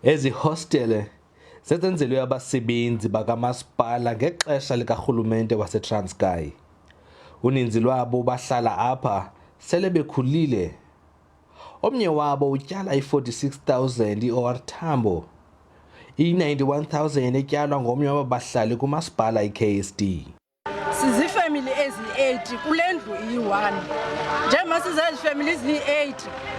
Ezi hostele zezenzelwe abasebenzi bakamasipala ngexesha likarhulumente waseTranskei. Uninzi lwabo bahlala apha sele bekhulile. Omnye wabo utyala i-46,000 i-OR Tambo, i-91,000 etyalwa ngomnye wabahlali kumasipala i-KSD. Sizifamily ezi-8 kule ndlu iyi-1. Njengoba sizezifamily eziyi-8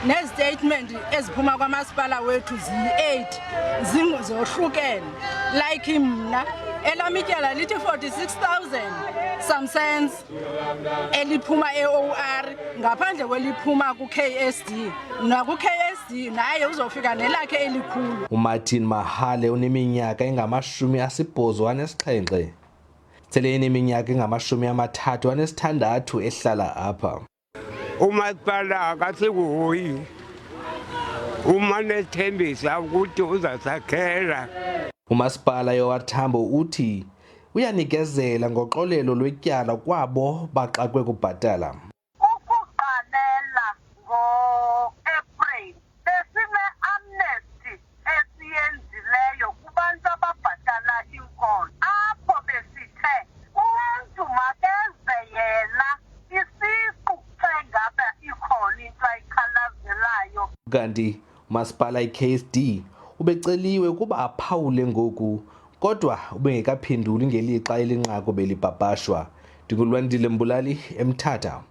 nezitatement eziphuma kwamasipala wethu ziyi-8 zohlukene. Like mna elami ityala lithi 46,000 some cents eliphuma e-OR ngaphandle kweliphuma ku-KSD. Naku-KSD naye uzofika nelakhe elikhulu. uMartin Mahale uneminyaka engama-87 sele eneminyaka engama-36 ehlala apha. Umasipala akasihoyi umanethembisa ukuthi uzasakhela. Umasipala i-OR Tambo uthi uyanikezela ngoxolelo lwetyala kwabo baxakwe kubhatala. Ukuqalela ngo-April besine-amnesty esiyenzileyo kubantu ababhatala inkonzo, apho besithe umntu makeze yena isiqu xa ingaba ikhona into ayikhalazelayo. Kanti umasipala i-KSD ubeceliwe ukuba aphawule ngoku, kodwa ubengekaphenduli ngelixa elinqaku belipapashwa. NdinguLwandile Mbulali, eMthatha.